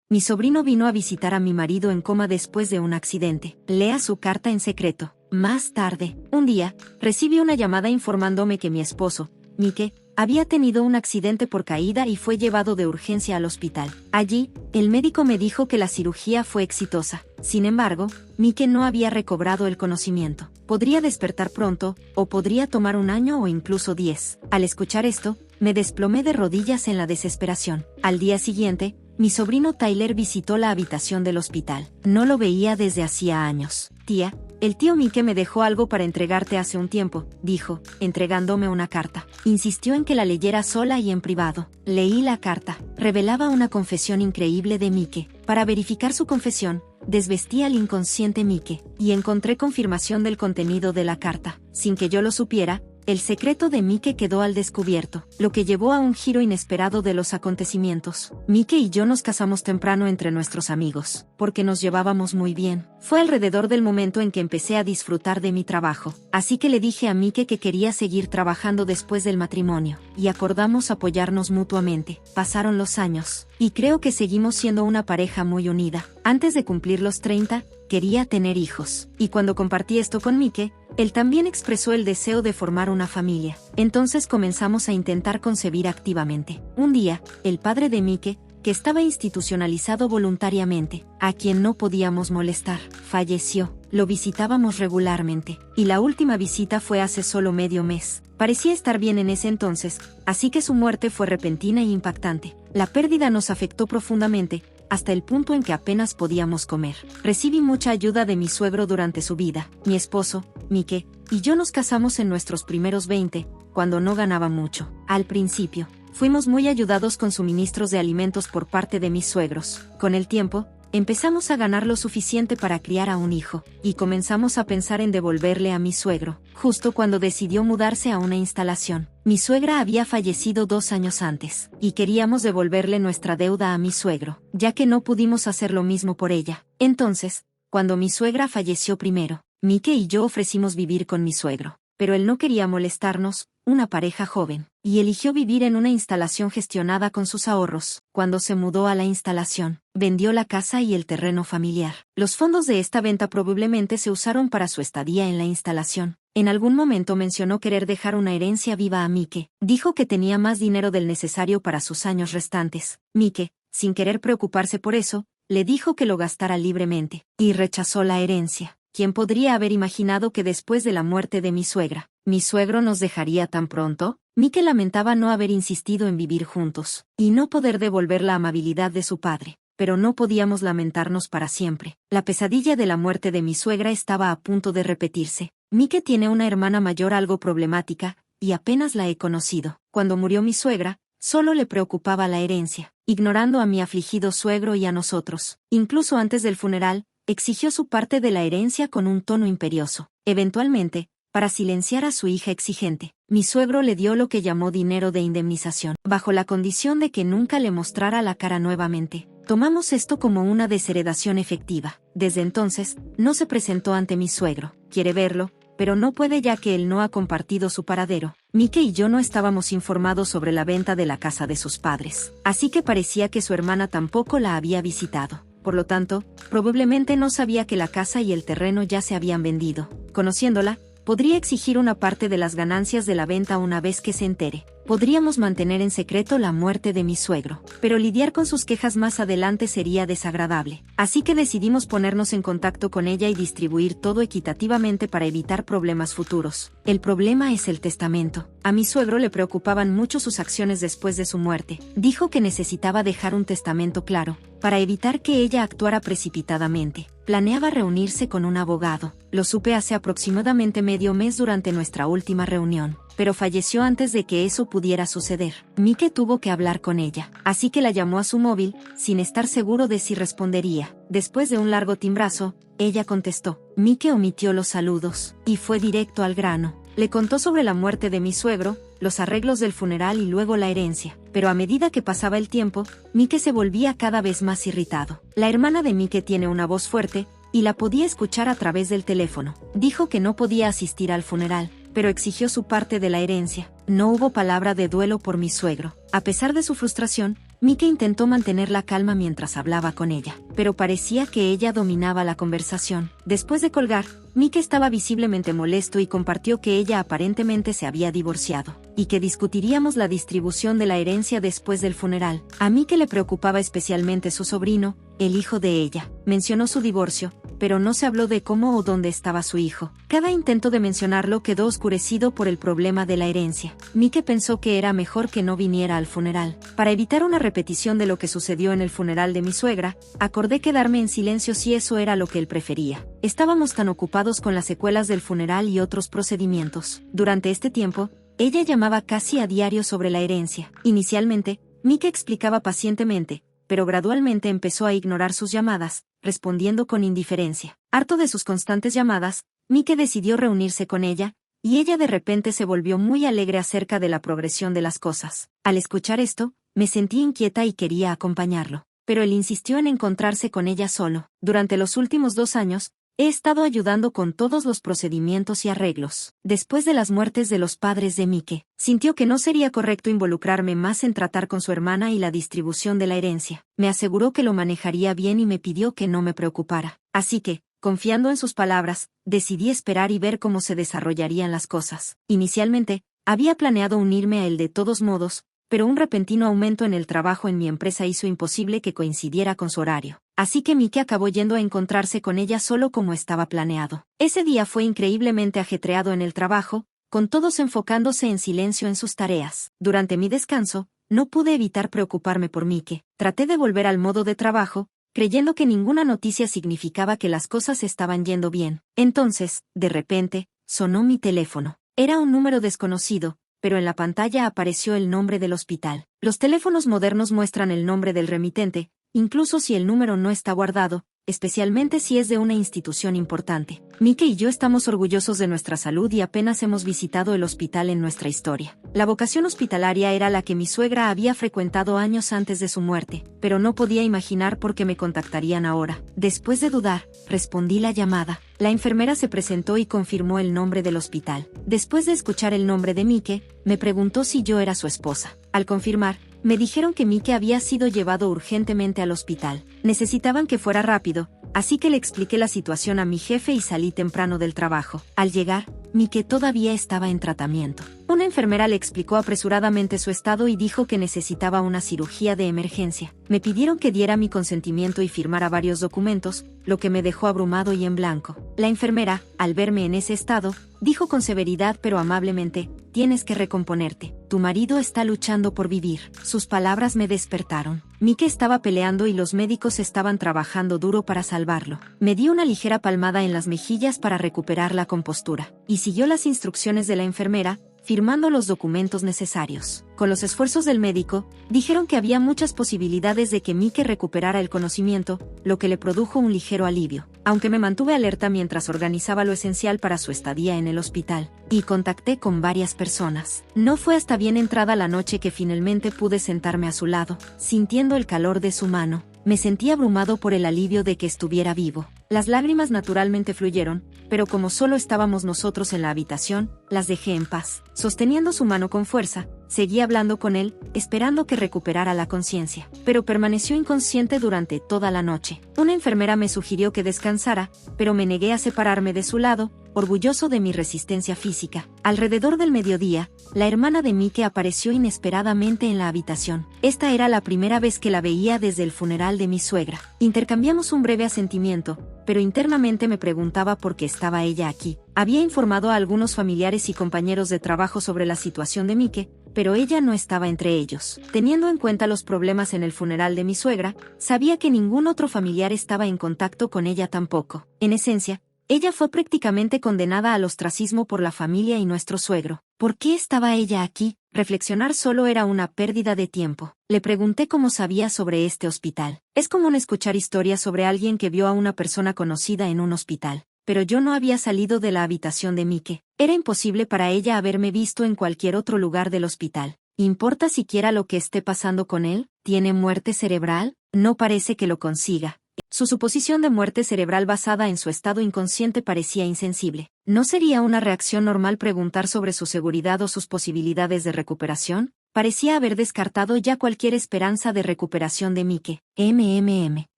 mi sobrino vino a visitar a mi marido en coma después de un accidente. Lea su carta en secreto. Más tarde, un día, recibí una llamada informándome que mi esposo, Mike, había tenido un accidente por caída y fue llevado de urgencia al hospital. Allí, el médico me dijo que la cirugía fue exitosa. Sin embargo, Mike no había recobrado el conocimiento. Podría despertar pronto, o podría tomar un año o incluso 10. Al escuchar esto, me desplomé de rodillas en la desesperación. Al día siguiente, mi sobrino Tyler visitó la habitación del hospital. No lo veía desde hacía años. Tía, el tío Mike me dejó algo para entregarte hace un tiempo, dijo, entregándome una carta. Insistió en que la leyera sola y en privado. Leí la carta. Revelaba una confesión increíble de Mike. Para verificar su confesión, desvestí al inconsciente Mike, y encontré confirmación del contenido de la carta. Sin que yo lo supiera, el secreto de Mike quedó al descubierto, lo que llevó a un giro inesperado de los acontecimientos. Mike y yo nos casamos temprano entre nuestros amigos, porque nos llevábamos muy bien. Fue alrededor del momento en que empecé a disfrutar de mi trabajo, así que le dije a Mike que quería seguir trabajando después del matrimonio, y acordamos apoyarnos mutuamente. Pasaron los años, y creo que seguimos siendo una pareja muy unida. Antes de cumplir los 30, quería tener hijos, y cuando compartí esto con Mike, él también expresó el deseo de formar una familia. Entonces comenzamos a intentar concebir activamente. Un día, el padre de Mike, que estaba institucionalizado voluntariamente, a quien no podíamos molestar, falleció. Lo visitábamos regularmente, y la última visita fue hace solo medio mes. Parecía estar bien en ese entonces, así que su muerte fue repentina e impactante. La pérdida nos afectó profundamente, hasta el punto en que apenas podíamos comer. Recibí mucha ayuda de mi suegro durante su vida. Mi esposo, Mike, y yo nos casamos en nuestros primeros 20, cuando no ganaba mucho. Al principio, fuimos muy ayudados con suministros de alimentos por parte de mis suegros. Con el tiempo, empezamos a ganar lo suficiente para criar a un hijo, y comenzamos a pensar en devolverle a mi suegro, justo cuando decidió mudarse a una instalación. Mi suegra había fallecido 2 años antes, y queríamos devolverle nuestra deuda a mi suegro, ya que no pudimos hacer lo mismo por ella. Entonces, cuando mi suegra falleció primero, Mike y yo ofrecimos vivir con mi suegro, pero él no quería molestarnos, una pareja joven, y eligió vivir en una instalación gestionada con sus ahorros. Cuando se mudó a la instalación, vendió la casa y el terreno familiar. Los fondos de esta venta probablemente se usaron para su estadía en la instalación. En algún momento mencionó querer dejar una herencia viva a Mike. Dijo que tenía más dinero del necesario para sus años restantes. Mike, sin querer preocuparse por eso, le dijo que lo gastara libremente, y rechazó la herencia. ¿Quién podría haber imaginado que después de la muerte de mi suegra, mi suegro nos dejaría tan pronto? Mike lamentaba no haber insistido en vivir juntos, y no poder devolver la amabilidad de su padre. Pero no podíamos lamentarnos para siempre. La pesadilla de la muerte de mi suegra estaba a punto de repetirse. Mike tiene una hermana mayor algo problemática, y apenas la he conocido. Cuando murió mi suegra, solo le preocupaba la herencia, ignorando a mi afligido suegro y a nosotros. Incluso antes del funeral, exigió su parte de la herencia con un tono imperioso. Eventualmente, para silenciar a su hija exigente, mi suegro le dio lo que llamó dinero de indemnización, bajo la condición de que nunca le mostrara la cara nuevamente. Tomamos esto como una desheredación efectiva. Desde entonces, no se presentó ante mi suegro. Quiere verlo, pero no puede ya que él no ha compartido su paradero. Mike y yo no estábamos informados sobre la venta de la casa de sus padres, así que parecía que su hermana tampoco la había visitado. Por lo tanto, probablemente no sabía que la casa y el terreno ya se habían vendido. Conociéndola, podría exigir una parte de las ganancias de la venta una vez que se entere. Podríamos mantener en secreto la muerte de mi suegro, pero lidiar con sus quejas más adelante sería desagradable. Así que decidimos ponernos en contacto con ella y distribuir todo equitativamente para evitar problemas futuros. El problema es el testamento. A mi suegro le preocupaban mucho sus acciones después de su muerte. Dijo que necesitaba dejar un testamento claro, para evitar que ella actuara precipitadamente. Planeaba reunirse con un abogado. Lo supe hace aproximadamente medio mes durante nuestra última reunión, pero falleció antes de que eso pudiera suceder. Mike tuvo que hablar con ella, así que la llamó a su móvil, sin estar seguro de si respondería. Después de un largo timbrazo, ella contestó. Mike omitió los saludos, y fue directo al grano. Le contó sobre la muerte de mi suegro, los arreglos del funeral y luego la herencia. Pero a medida que pasaba el tiempo, Mike se volvía cada vez más irritado. La hermana de Mike tiene una voz fuerte, y la podía escuchar a través del teléfono. Dijo que no podía asistir al funeral, pero exigió su parte de la herencia. No hubo palabra de duelo por mi suegro. A pesar de su frustración, Mike intentó mantener la calma mientras hablaba con ella, pero parecía que ella dominaba la conversación. Después de colgar, Mike estaba visiblemente molesto y compartió que ella aparentemente se había divorciado, y que discutiríamos la distribución de la herencia después del funeral. A Mike le preocupaba especialmente su sobrino, el hijo de ella. Mencionó su divorcio, pero no se habló de cómo o dónde estaba su hijo. Cada intento de mencionarlo quedó oscurecido por el problema de la herencia. Mike pensó que era mejor que no viniera al funeral. Para evitar una repetición de lo que sucedió en el funeral de mi suegra, acordé quedarme en silencio si eso era lo que él prefería. Estábamos tan ocupados con las secuelas del funeral y otros procedimientos. Durante este tiempo, ella llamaba casi a diario sobre la herencia. Inicialmente, Mike explicaba pacientemente, pero gradualmente empezó a ignorar sus llamadas, respondiendo con indiferencia. Harto de sus constantes llamadas, Mike decidió reunirse con ella, y ella de repente se volvió muy alegre acerca de la progresión de las cosas. Al escuchar esto, me sentí inquieta y quería acompañarlo, pero él insistió en encontrarse con ella solo. Durante los últimos 2 años, he estado ayudando con todos los procedimientos y arreglos. Después de las muertes de los padres de Mike, sintió que no sería correcto involucrarme más en tratar con su hermana y la distribución de la herencia. Me aseguró que lo manejaría bien y me pidió que no me preocupara. Así que, confiando en sus palabras, decidí esperar y ver cómo se desarrollarían las cosas. Inicialmente, había planeado unirme a él de todos modos, pero un repentino aumento en el trabajo en mi empresa hizo imposible que coincidiera con su horario. Así que Mike acabó yendo a encontrarse con ella solo como estaba planeado. Ese día fue increíblemente ajetreado en el trabajo, con todos enfocándose en silencio en sus tareas. Durante mi descanso, no pude evitar preocuparme por Mike. Traté de volver al modo de trabajo, creyendo que ninguna noticia significaba que las cosas estaban yendo bien. Entonces, de repente, sonó mi teléfono. Era un número desconocido, pero en la pantalla apareció el nombre del hospital. Los teléfonos modernos muestran el nombre del remitente, incluso si el número no está guardado, especialmente si es de una institución importante. Mike y yo estamos orgullosos de nuestra salud y apenas hemos visitado el hospital en nuestra historia. La vocación hospitalaria era la que mi suegra había frecuentado años antes de su muerte, pero no podía imaginar por qué me contactarían ahora. Después de dudar, respondí la llamada. La enfermera se presentó y confirmó el nombre del hospital. Después de escuchar el nombre de Mike, me preguntó si yo era su esposa. Al confirmar, me dijeron que Mike había sido llevado urgentemente al hospital. Necesitaban que fuera rápido, así que le expliqué la situación a mi jefe y salí temprano del trabajo. Al llegar, Mike todavía estaba en tratamiento. Una enfermera le explicó apresuradamente su estado y dijo que necesitaba una cirugía de emergencia. Me pidieron que diera mi consentimiento y firmara varios documentos, lo que me dejó abrumado y en blanco. La enfermera, al verme en ese estado, dijo con severidad pero amablemente: «Tienes que recomponerte. Tu marido está luchando por vivir». Sus palabras me despertaron. Mike estaba peleando y los médicos estaban trabajando duro para salvarlo. Me dio una ligera palmada en las mejillas para recuperar la compostura, y siguió las instrucciones de la enfermera, firmando los documentos necesarios. Con los esfuerzos del médico, dijeron que había muchas posibilidades de que Mike recuperara el conocimiento, lo que le produjo un ligero alivio, aunque me mantuve alerta mientras organizaba lo esencial para su estadía en el hospital, y contacté con varias personas. No fue hasta bien entrada la noche que finalmente pude sentarme a su lado, sintiendo el calor de su mano. Me sentí abrumado por el alivio de que estuviera vivo. Las lágrimas naturalmente fluyeron, pero como solo estábamos nosotros en la habitación, las dejé en paz. Sosteniendo su mano con fuerza, seguí hablando con él, esperando que recuperara la conciencia, pero permaneció inconsciente durante toda la noche. Una enfermera me sugirió que descansara, pero me negué a separarme de su lado, orgulloso de mi resistencia física. Alrededor del mediodía, la hermana de Mike apareció inesperadamente en la habitación. Esta era la primera vez que la veía desde el funeral de mi suegra. Intercambiamos un breve asentimiento, pero internamente me preguntaba por qué estaba ella aquí. Había informado a algunos familiares y compañeros de trabajo sobre la situación de Mike, pero ella no estaba entre ellos. Teniendo en cuenta los problemas en el funeral de mi suegra, sabía que ningún otro familiar estaba en contacto con ella tampoco. En esencia, ella fue prácticamente condenada al ostracismo por la familia y nuestro suegro. ¿Por qué estaba ella aquí? Reflexionar solo era una pérdida de tiempo. Le pregunté cómo sabía sobre este hospital. Es común escuchar historias sobre alguien que vio a una persona conocida en un hospital, pero yo no había salido de la habitación de Mike. Era imposible para ella haberme visto en cualquier otro lugar del hospital. ¿Importa siquiera lo que esté pasando con él? ¿Tiene muerte cerebral? No parece que lo consiga. Su suposición de muerte cerebral basada en su estado inconsciente parecía insensible. ¿No sería una reacción normal preguntar sobre su seguridad o sus posibilidades de recuperación? Parecía haber descartado ya cualquier esperanza de recuperación de Mike.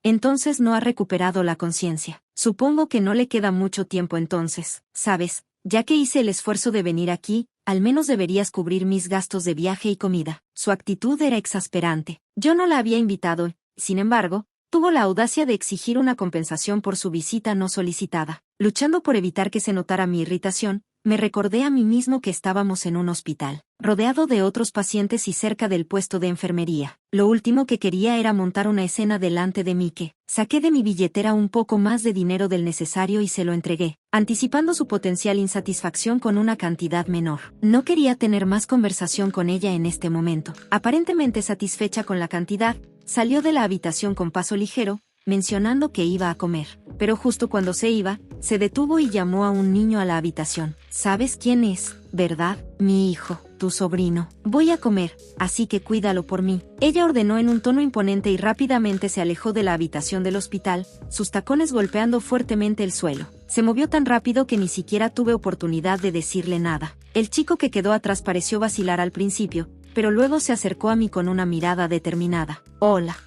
Entonces no ha recuperado la conciencia. Supongo que no le queda mucho tiempo entonces. ¿Sabes? Ya que hice el esfuerzo de venir aquí, al menos deberías cubrir mis gastos de viaje y comida. Su actitud era exasperante. Yo no la había invitado, sin embargo, tuvo la audacia de exigir una compensación por su visita no solicitada. Luchando por evitar que se notara mi irritación, me recordé a mí mismo que estábamos en un hospital, rodeado de otros pacientes y cerca del puesto de enfermería. Lo último que quería era montar una escena delante de Mike. Saqué de mi billetera un poco más de dinero del necesario y se lo entregué, anticipando su potencial insatisfacción con una cantidad menor. No quería tener más conversación con ella en este momento. Aparentemente satisfecha con la cantidad, salió de la habitación con paso ligero, mencionando que iba a comer. Pero justo cuando se iba, se detuvo y llamó a un niño a la habitación. ¿Sabes quién es, verdad? Mi hijo, tu sobrino. Voy a comer, así que cuídalo por mí. Ella ordenó en un tono imponente y rápidamente se alejó de la habitación del hospital, sus tacones golpeando fuertemente el suelo. Se movió tan rápido que ni siquiera tuve oportunidad de decirle nada. El chico que quedó atrás pareció vacilar al principio, pero luego se acercó a mí con una mirada determinada. Hola,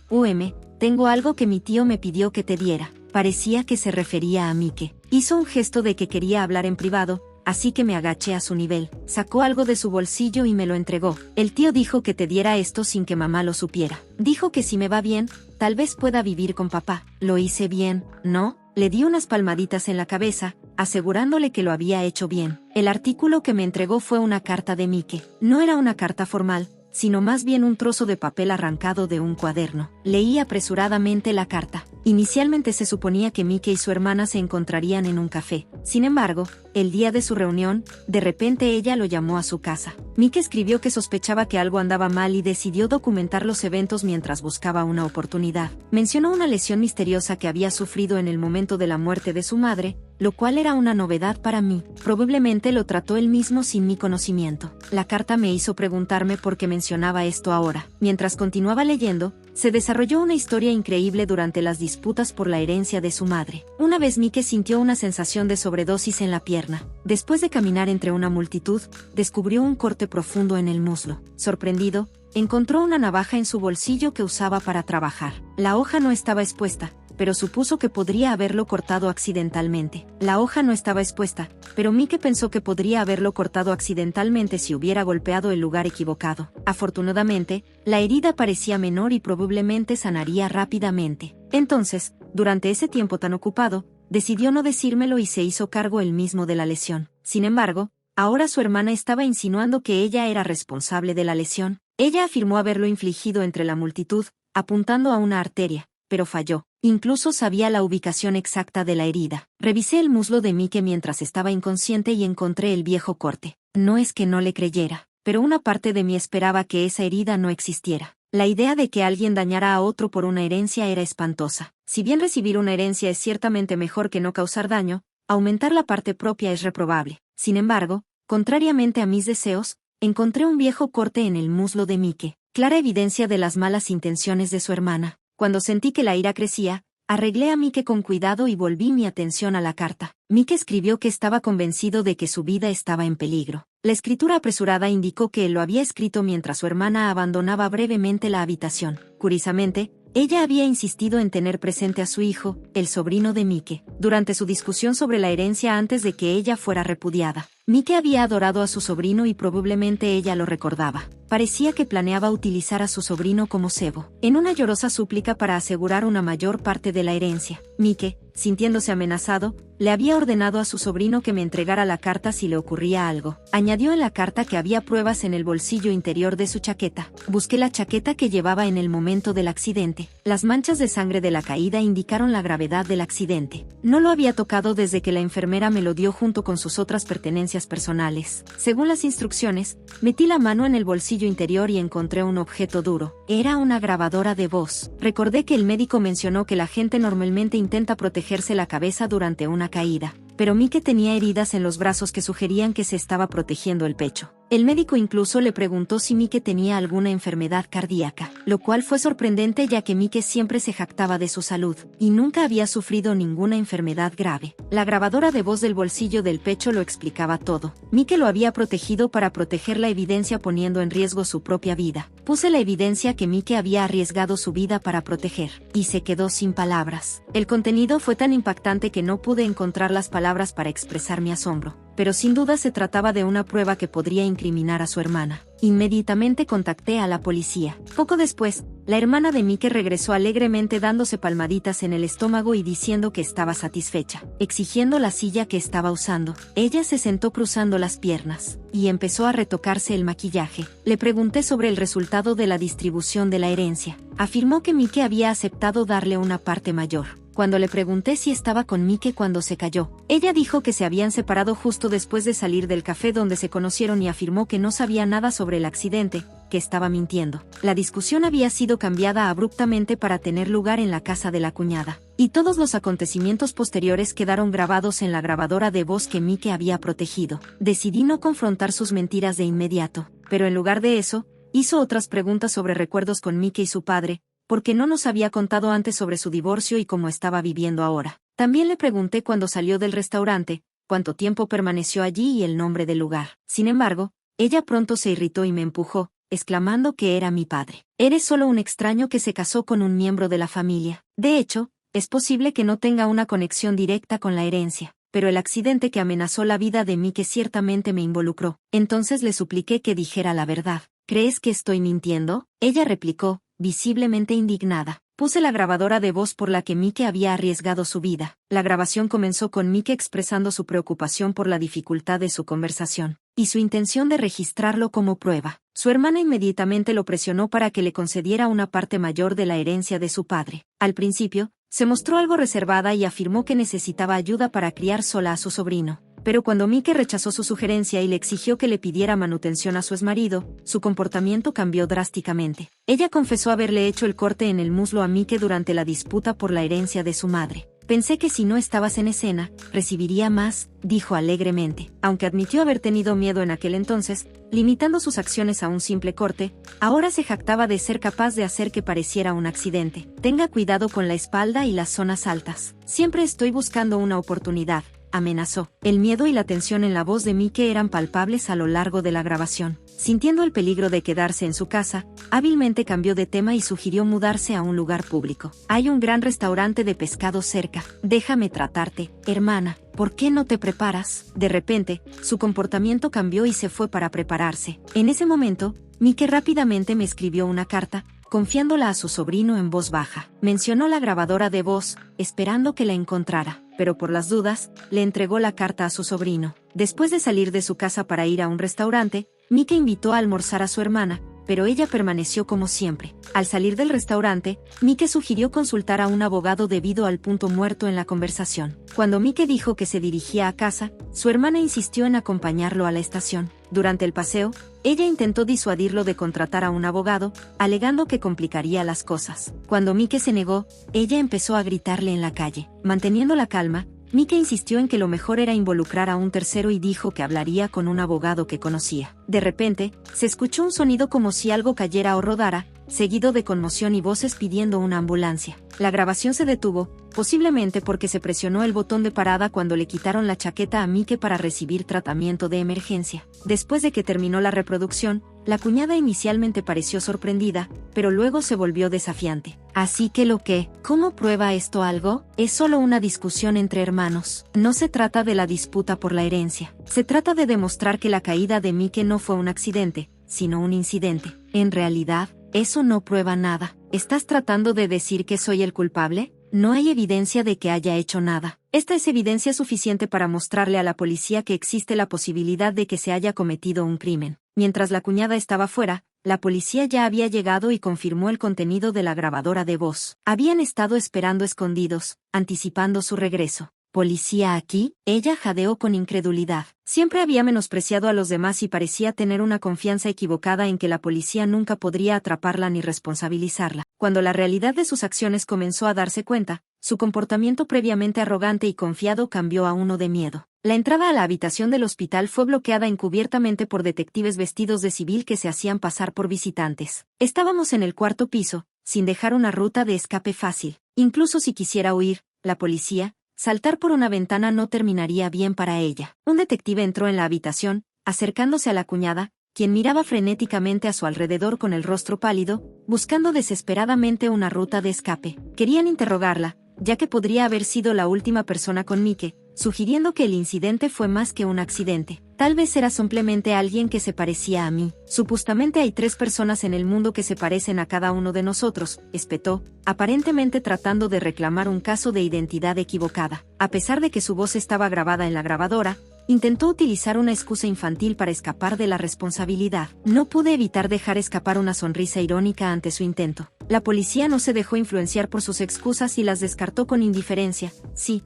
tengo algo que mi tío me pidió que te diera. Parecía que se refería a Mike. Hizo un gesto de que quería hablar en privado, así que me agaché a su nivel. Sacó algo de su bolsillo y me lo entregó. El tío dijo que te diera esto sin que mamá lo supiera. Dijo que si me va bien, tal vez pueda vivir con papá. Lo hice bien, ¿no? Le di unas palmaditas en la cabeza, asegurándole que lo había hecho bien. El artículo que me entregó fue una carta de Mike. No era una carta formal, sino más bien un trozo de papel arrancado de un cuaderno. Leí apresuradamente la carta. Inicialmente se suponía que Mike y su hermana se encontrarían en un café. Sin embargo, el día de su reunión, de repente ella lo llamó a su casa. Mike escribió que sospechaba que algo andaba mal y decidió documentar los eventos mientras buscaba una oportunidad. Mencionó una lesión misteriosa que había sufrido en el momento de la muerte de su madre, lo cual era una novedad para mí. Probablemente lo trató él mismo sin mi conocimiento. La carta me hizo preguntarme por qué mencionaba esto ahora. Mientras continuaba leyendo, se desarrolló una historia increíble durante las disputas por la herencia de su madre. Una vez Mike sintió una sensación de sobredosis en la pierna. Después de caminar entre una multitud, descubrió un corte profundo en el muslo. Sorprendido, encontró una navaja en su bolsillo que usaba para trabajar. La hoja no estaba expuesta, pero supuso que podría haberlo cortado accidentalmente. La hoja no estaba expuesta, pero Mike pensó que podría haberlo cortado accidentalmente si hubiera golpeado el lugar equivocado. Afortunadamente, la herida parecía menor y probablemente sanaría rápidamente. Entonces, durante ese tiempo tan ocupado, decidió no decírmelo y se hizo cargo él mismo de la lesión. Sin embargo, ahora su hermana estaba insinuando que ella era responsable de la lesión. Ella afirmó haberlo infligido entre la multitud, apuntando a una arteria, pero falló. Incluso sabía la ubicación exacta de la herida. Revisé el muslo de Mike mientras estaba inconsciente y encontré el viejo corte. No es que no le creyera, pero una parte de mí esperaba que esa herida no existiera. La idea de que alguien dañara a otro por una herencia era espantosa. Si bien recibir una herencia es ciertamente mejor que no causar daño, aumentar la parte propia es reprobable. Sin embargo, contrariamente a mis deseos, encontré un viejo corte en el muslo de Mike, clara evidencia de las malas intenciones de su hermana. Cuando sentí que la ira crecía, arreglé a Mike con cuidado y volví mi atención a la carta. Mike escribió que estaba convencido de que su vida estaba en peligro. La escritura apresurada indicó que él lo había escrito mientras su hermana abandonaba brevemente la habitación. Curiosamente, ella había insistido en tener presente a su hijo, el sobrino de Mike, durante su discusión sobre la herencia antes de que ella fuera repudiada. Mike había adorado a su sobrino y probablemente ella lo recordaba. Parecía que planeaba utilizar a su sobrino como cebo, en una llorosa súplica para asegurar una mayor parte de la herencia. Mike, sintiéndose amenazado, le había ordenado a su sobrino que me entregara la carta si le ocurría algo. Añadió en la carta que había pruebas en el bolsillo interior de su chaqueta. Busqué la chaqueta que llevaba en el momento del accidente. Las manchas de sangre de la caída indicaron la gravedad del accidente. No lo había tocado desde que la enfermera me lo dio junto con sus otras pertenencias personales. Según las instrucciones, metí la mano en el bolsillo interior y encontré un objeto duro. Era una grabadora de voz. Recordé que el médico mencionó que la gente normalmente intenta protegerse la cabeza durante una caída, pero Mike tenía heridas en los brazos que sugerían que se estaba protegiendo el pecho. El médico incluso le preguntó si Mike tenía alguna enfermedad cardíaca, lo cual fue sorprendente ya que Mike siempre se jactaba de su salud, y nunca había sufrido ninguna enfermedad grave. La grabadora de voz del bolsillo del pecho lo explicaba todo. Mike lo había protegido para proteger la evidencia poniendo en riesgo su propia vida. Puse la evidencia que Mike había arriesgado su vida para proteger, y se quedó sin palabras. El contenido fue tan impactante que no pude encontrar las palabras para expresar mi asombro. Pero sin duda se trataba de una prueba que podría incriminar a su hermana. Inmediatamente contacté a la policía. Poco después, la hermana de Mike regresó alegremente dándose palmaditas en el estómago y diciendo que estaba satisfecha, exigiendo la silla que estaba usando. Ella se sentó cruzando las piernas y empezó a retocarse el maquillaje. Le pregunté sobre el resultado de la distribución de la herencia. Afirmó que Mike había aceptado darle una parte mayor. Cuando le pregunté si estaba con Mike cuando se cayó, ella dijo que se habían separado justo después de salir del café donde se conocieron y afirmó que no sabía nada sobre el accidente, que estaba mintiendo. La discusión había sido cambiada abruptamente para tener lugar en la casa de la cuñada, y todos los acontecimientos posteriores quedaron grabados en la grabadora de voz que Mike había protegido. Decidí no confrontar sus mentiras de inmediato, pero en lugar de eso, hizo otras preguntas sobre recuerdos con Mike y su padre, porque no nos había contado antes sobre su divorcio y cómo estaba viviendo ahora. También le pregunté cuándo salió del restaurante, cuánto tiempo permaneció allí y el nombre del lugar. Sin embargo, ella pronto se irritó y me empujó, exclamando que era mi padre. Eres solo un extraño que se casó con un miembro de la familia. De hecho, es posible que no tenga una conexión directa con la herencia, pero el accidente que amenazó la vida de Mike ciertamente me involucró. Entonces le supliqué que dijera la verdad. ¿Crees que estoy mintiendo? Ella replicó, visiblemente indignada. Puse la grabadora de voz por la que Mike había arriesgado su vida. La grabación comenzó con Mike expresando su preocupación por la dificultad de su conversación, y su intención de registrarlo como prueba. Su hermana inmediatamente lo presionó para que le concediera una parte mayor de la herencia de su padre. Al principio, se mostró algo reservada y afirmó que necesitaba ayuda para criar sola a su sobrino. Pero cuando Mike rechazó su sugerencia y le exigió que le pidiera manutención a su exmarido, su comportamiento cambió drásticamente. Ella confesó haberle hecho el corte en el muslo a Mike durante la disputa por la herencia de su madre. Pensé que si no estabas en escena, recibiría más, dijo alegremente. Aunque admitió haber tenido miedo en aquel entonces, limitando sus acciones a un simple corte, ahora se jactaba de ser capaz de hacer que pareciera un accidente. Tenga cuidado con la espalda y las zonas altas. Siempre estoy buscando una oportunidad, amenazó. El miedo y la tensión en la voz de Mike eran palpables a lo largo de la grabación. Sintiendo el peligro de quedarse en su casa, hábilmente cambió de tema y sugirió mudarse a un lugar público. Hay un gran restaurante de pescado cerca. Déjame tratarte, hermana. ¿Por qué no te preparas? De repente, su comportamiento cambió y se fue para prepararse. En ese momento, Mike rápidamente me escribió una carta, confiándola a su sobrino en voz baja. Mencionó la grabadora de voz, esperando que la encontrara, pero por las dudas, le entregó la carta a su sobrino. Después de salir de su casa para ir a un restaurante, Mike invitó a almorzar a su hermana, pero ella permaneció como siempre. Al salir del restaurante, Mike sugirió consultar a un abogado debido al punto muerto en la conversación. Cuando Mike dijo que se dirigía a casa, su hermana insistió en acompañarlo a la estación. Durante el paseo, ella intentó disuadirlo de contratar a un abogado, alegando que complicaría las cosas. Cuando Mike se negó, ella empezó a gritarle en la calle. Manteniendo la calma, Mike insistió en que lo mejor era involucrar a un tercero y dijo que hablaría con un abogado que conocía. De repente, se escuchó un sonido como si algo cayera o rodara, seguido de conmoción y voces pidiendo una ambulancia. La grabación se detuvo, posiblemente porque se presionó el botón de parada cuando le quitaron la chaqueta a Mike para recibir tratamiento de emergencia. Después de que terminó la reproducción, la cuñada inicialmente pareció sorprendida, pero luego se volvió desafiante. Así que ¿cómo prueba esto algo? Es solo una discusión entre hermanos. No se trata de la disputa por la herencia. Se trata de demostrar que la caída de Mike no fue un accidente, sino un incidente. En realidad, eso no prueba nada. ¿Estás tratando de decir que soy el culpable? No hay evidencia de que haya hecho nada. Esta es evidencia suficiente para mostrarle a la policía que existe la posibilidad de que se haya cometido un crimen. Mientras la cuñada estaba fuera, la policía ya había llegado y confirmó el contenido de la grabadora de voz. Habían estado esperando escondidos, anticipando su regreso. ¿Policía aquí? Ella jadeó con incredulidad. Siempre había menospreciado a los demás y parecía tener una confianza equivocada en que la policía nunca podría atraparla ni responsabilizarla. Cuando la realidad de sus acciones comenzó a darse cuenta, su comportamiento previamente arrogante y confiado cambió a uno de miedo. La entrada a la habitación del hospital fue bloqueada encubiertamente por detectives vestidos de civil que se hacían pasar por visitantes. Estábamos en el cuarto piso, sin dejar una ruta de escape fácil. Incluso si quisiera huir, la policía, saltar por una ventana no terminaría bien para ella. Un detective entró en la habitación, acercándose a la cuñada, quien miraba frenéticamente a su alrededor con el rostro pálido, buscando desesperadamente una ruta de escape. Querían interrogarla, ya que podría haber sido la última persona con Mike, sugiriendo que el incidente fue más que un accidente. Tal vez era simplemente alguien que se parecía a mí. Supuestamente hay 3 personas en el mundo que se parecen a cada uno de nosotros, espetó, aparentemente tratando de reclamar un caso de identidad equivocada. A pesar de que su voz estaba grabada en la grabadora, intentó utilizar una excusa infantil para escapar de la responsabilidad. No pude evitar dejar escapar una sonrisa irónica ante su intento. La policía no se dejó influenciar por sus excusas y las descartó con indiferencia. Sí,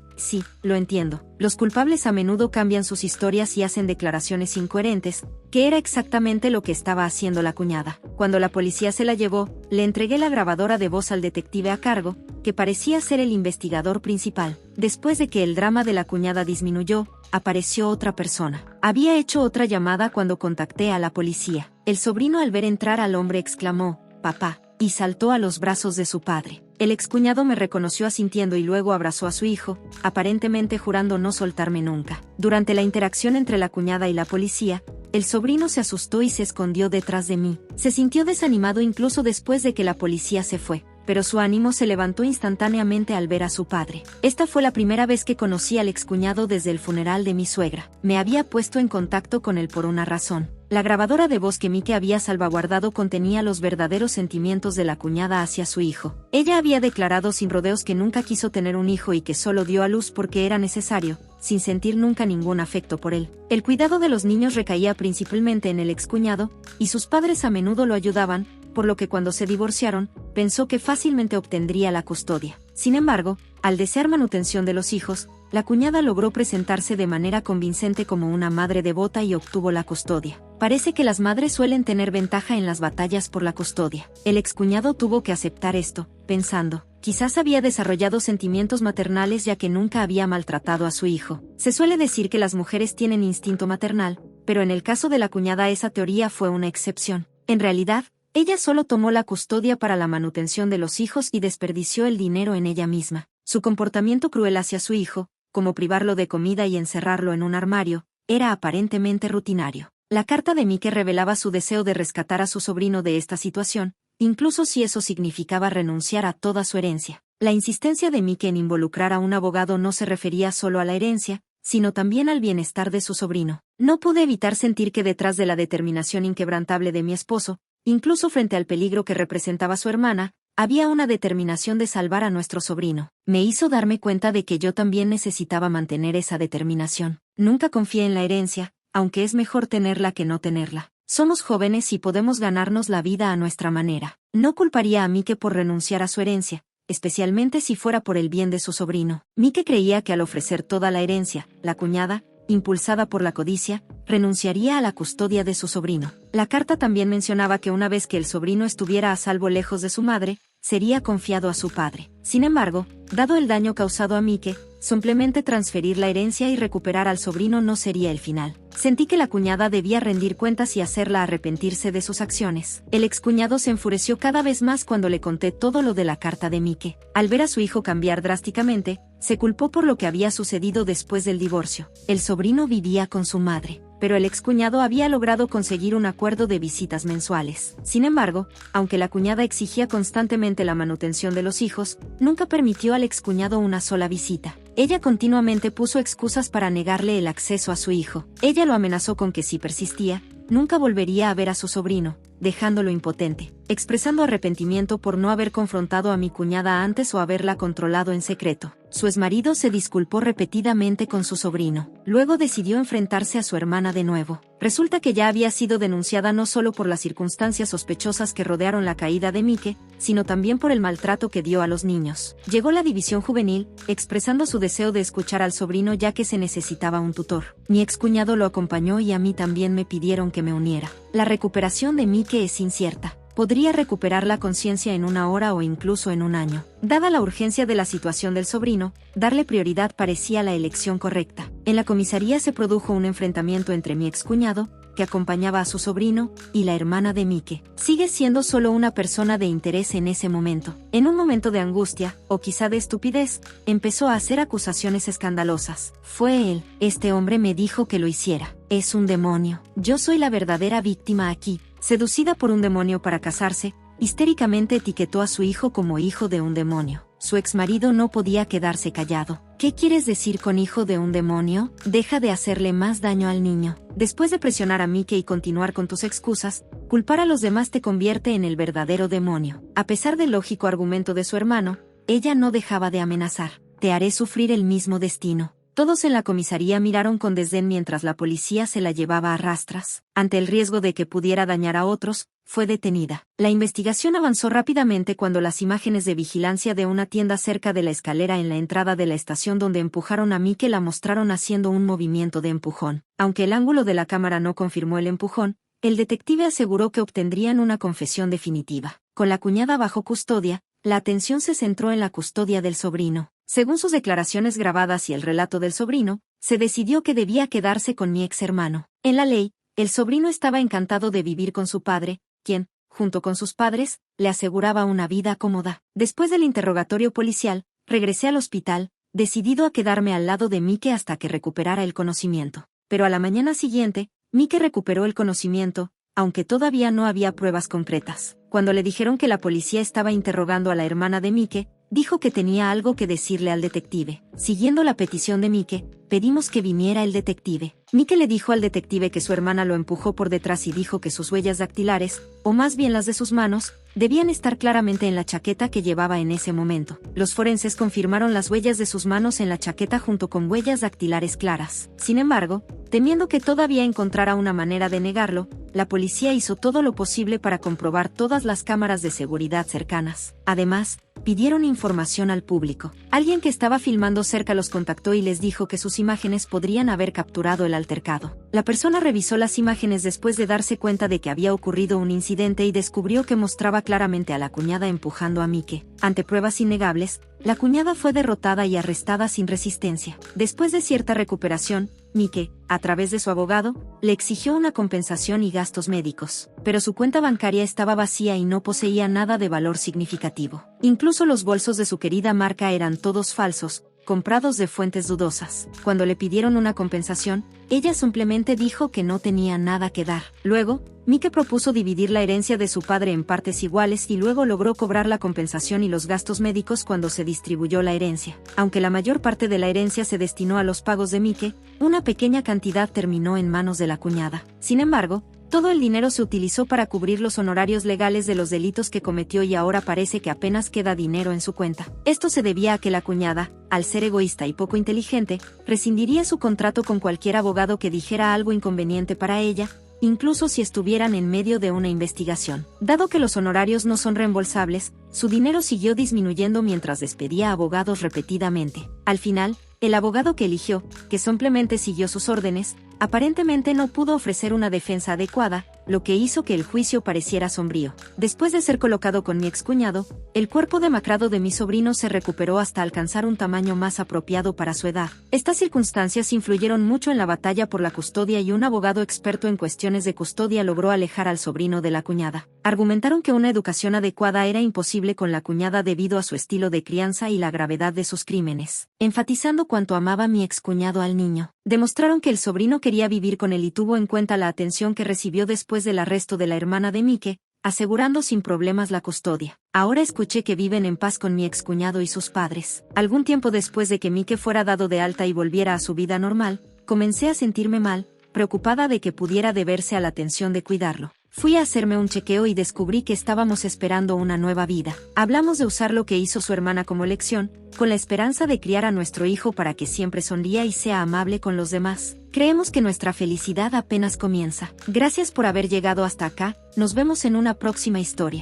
lo entiendo. Los culpables a menudo cambian sus historias y hacen declaraciones incoherentes, que era exactamente lo que estaba haciendo la cuñada. Cuando la policía se la llevó, le entregué la grabadora de voz al detective a cargo, que parecía ser el investigador principal. Después de que el drama de la cuñada disminuyó, apareció otra persona. Había hecho otra llamada cuando contacté a la policía. El sobrino al ver entrar al hombre exclamó, «Papá», y saltó a los brazos de su padre. El excuñado me reconoció asintiendo y luego abrazó a su hijo, aparentemente jurando no soltarme nunca. Durante la interacción entre la cuñada y la policía, el sobrino se asustó y se escondió detrás de mí. Se sintió desanimado incluso después de que la policía se fue, pero su ánimo se levantó instantáneamente al ver a su padre. Esta fue la primera vez que conocí al excuñado desde el funeral de mi suegra. Me había puesto en contacto con él por una razón. La grabadora de voz que Mike había salvaguardado contenía los verdaderos sentimientos de la cuñada hacia su hijo. Ella había declarado sin rodeos que nunca quiso tener un hijo y que solo dio a luz porque era necesario, sin sentir nunca ningún afecto por él. El cuidado de los niños recaía principalmente en el excuñado, y sus padres a menudo lo ayudaban, por lo que cuando se divorciaron, pensó que fácilmente obtendría la custodia. Sin embargo, al desear manutención de los hijos, la cuñada logró presentarse de manera convincente como una madre devota y obtuvo la custodia. Parece que las madres suelen tener ventaja en las batallas por la custodia. El excuñado tuvo que aceptar esto, pensando, quizás había desarrollado sentimientos maternales ya que nunca había maltratado a su hijo. Se suele decir que las mujeres tienen instinto maternal, pero en el caso de la cuñada esa teoría fue una excepción. En realidad, ella solo tomó la custodia para la manutención de los hijos y desperdició el dinero en ella misma. Su comportamiento cruel hacia su hijo, como privarlo de comida y encerrarlo en un armario, era aparentemente rutinario. La carta de Mike revelaba su deseo de rescatar a su sobrino de esta situación, incluso si eso significaba renunciar a toda su herencia. La insistencia de Mike en involucrar a un abogado no se refería solo a la herencia, sino también al bienestar de su sobrino. No pude evitar sentir que detrás de la determinación inquebrantable de mi esposo, incluso frente al peligro que representaba su hermana, había una determinación de salvar a nuestro sobrino. Me hizo darme cuenta de que yo también necesitaba mantener esa determinación. Nunca confié en la herencia, aunque es mejor tenerla que no tenerla. Somos jóvenes y podemos ganarnos la vida a nuestra manera. No culparía a Mike por renunciar a su herencia, especialmente si fuera por el bien de su sobrino. Mike creía que al ofrecer toda la herencia, la cuñada, impulsada por la codicia, renunciaría a la custodia de su sobrino. La carta también mencionaba que una vez que el sobrino estuviera a salvo lejos de su madre, sería confiado a su padre. Sin embargo, dado el daño causado a Mike, simplemente transferir la herencia y recuperar al sobrino no sería el final. Sentí que la cuñada debía rendir cuentas y hacerla arrepentirse de sus acciones. El excuñado se enfureció cada vez más cuando le conté todo lo de la carta de Mike. Al ver a su hijo cambiar drásticamente, se culpó por lo que había sucedido después del divorcio. El sobrino vivía con su madre, pero el excuñado había logrado conseguir un acuerdo de visitas mensuales. Sin embargo, aunque la cuñada exigía constantemente la manutención de los hijos, nunca permitió al excuñado una sola visita. Ella continuamente puso excusas para negarle el acceso a su hijo. Ella lo amenazó con que si persistía, nunca volvería a ver a su sobrino, dejándolo impotente, expresando arrepentimiento por no haber confrontado a mi cuñada antes o haberla controlado en secreto. Su exmarido se disculpó repetidamente con su sobrino. Luego decidió enfrentarse a su hermana de nuevo. Resulta que ya había sido denunciada no solo por las circunstancias sospechosas que rodearon la caída de Mike, sino también por el maltrato que dio a los niños. Llegó la división juvenil, expresando su deseo de escuchar al sobrino ya que se necesitaba un tutor. Mi excuñado lo acompañó y a mí también me pidieron que me uniera. La recuperación de Mike es incierta. Podría recuperar la conciencia en 1 hora o incluso en 1 año. Dada la urgencia de la situación del sobrino, darle prioridad parecía la elección correcta. En la comisaría se produjo un enfrentamiento entre mi excuñado, que acompañaba a su sobrino, y la hermana de Mike. Sigue siendo solo una persona de interés en ese momento. En un momento de angustia, o quizá de estupidez, empezó a hacer acusaciones escandalosas. Fue él, este hombre me dijo que lo hiciera. Es un demonio. Yo soy la verdadera víctima aquí. Seducida por un demonio para casarse, histéricamente etiquetó a su hijo como hijo de un demonio. Su exmarido no podía quedarse callado. ¿Qué quieres decir con hijo de un demonio? Deja de hacerle más daño al niño. Después de presionar a Mike y continuar con tus excusas, culpar a los demás te convierte en el verdadero demonio. A pesar del lógico argumento de su hermano, ella no dejaba de amenazar. Te haré sufrir el mismo destino. Todos en la comisaría miraron con desdén mientras la policía se la llevaba a rastras. Ante el riesgo de que pudiera dañar a otros, fue detenida. La investigación avanzó rápidamente cuando las imágenes de vigilancia de una tienda cerca de la escalera en la entrada de la estación donde empujaron a Mike la mostraron haciendo un movimiento de empujón. Aunque el ángulo de la cámara no confirmó el empujón, el detective aseguró que obtendrían una confesión definitiva. Con la cuñada bajo custodia, la atención se centró en la custodia del sobrino. Según sus declaraciones grabadas y el relato del sobrino, se decidió que debía quedarse con mi ex hermano. En la ley, el sobrino estaba encantado de vivir con su padre, quien, junto con sus padres, le aseguraba una vida cómoda. Después del interrogatorio policial, regresé al hospital, decidido a quedarme al lado de Mike hasta que recuperara el conocimiento. Pero a la mañana siguiente, Mike recuperó el conocimiento, aunque todavía no había pruebas concretas. Cuando le dijeron que la policía estaba interrogando a la hermana de Mike, dijo que tenía algo que decirle al detective. Siguiendo la petición de Mike, pedimos que viniera el detective. Mike le dijo al detective que su hermana lo empujó por detrás y dijo que sus huellas dactilares, o más bien las de sus manos, debían estar claramente en la chaqueta que llevaba en ese momento. Los forenses confirmaron las huellas de sus manos en la chaqueta junto con huellas dactilares claras. Sin embargo, temiendo que todavía encontrara una manera de negarlo, la policía hizo todo lo posible para comprobar todas las cámaras de seguridad cercanas. Además, pidieron información al público. Alguien que estaba filmando cerca los contactó y les dijo que sus imágenes podrían haber capturado el altercado. La persona revisó las imágenes después de darse cuenta de que había ocurrido un incidente y descubrió que mostraba claramente a la cuñada empujando a Mike. Ante pruebas innegables, la cuñada fue derrotada y arrestada sin resistencia. Después de cierta recuperación, Mike, a través de su abogado, le exigió una compensación y gastos médicos, pero su cuenta bancaria estaba vacía y no poseía nada de valor significativo. Incluso los bolsos de su querida marca eran todos falsos, comprados de fuentes dudosas. Cuando le pidieron una compensación, ella simplemente dijo que no tenía nada que dar. Luego, Mike propuso dividir la herencia de su padre en partes iguales y luego logró cobrar la compensación y los gastos médicos cuando se distribuyó la herencia. Aunque la mayor parte de la herencia se destinó a los pagos de Mike, una pequeña cantidad terminó en manos de la cuñada. Sin embargo, todo el dinero se utilizó para cubrir los honorarios legales de los delitos que cometió y ahora parece que apenas queda dinero en su cuenta. Esto se debía a que la cuñada, al ser egoísta y poco inteligente, rescindiría su contrato con cualquier abogado que dijera algo inconveniente para ella, incluso si estuvieran en medio de una investigación. Dado que los honorarios no son reembolsables, su dinero siguió disminuyendo mientras despedía a abogados repetidamente. Al final, el abogado que eligió, que simplemente siguió sus órdenes, aparentemente no pudo ofrecer una defensa adecuada, lo que hizo que el juicio pareciera sombrío. Después de ser colocado con mi excuñado, el cuerpo demacrado de mi sobrino se recuperó hasta alcanzar un tamaño más apropiado para su edad. Estas circunstancias influyeron mucho en la batalla por la custodia y un abogado experto en cuestiones de custodia logró alejar al sobrino de la cuñada. Argumentaron que una educación adecuada era imposible con la cuñada debido a su estilo de crianza y la gravedad de sus crímenes, enfatizando cuánto amaba mi excuñado al niño. Demostraron que el sobrino quería vivir con él y tuvo en cuenta la atención que recibió después del arresto de la hermana de Mike, asegurando sin problemas la custodia. Ahora escuché que viven en paz con mi excuñado y sus padres. Algún tiempo después de que Mike fuera dado de alta y volviera a su vida normal, comencé a sentirme mal, preocupada de que pudiera deberse a la atención de cuidarlo. Fui a hacerme un chequeo y descubrí que estábamos esperando una nueva vida. Hablamos de usar lo que hizo su hermana como lección, con la esperanza de criar a nuestro hijo para que siempre sonría y sea amable con los demás. Creemos que nuestra felicidad apenas comienza. Gracias por haber llegado hasta acá, nos vemos en una próxima historia.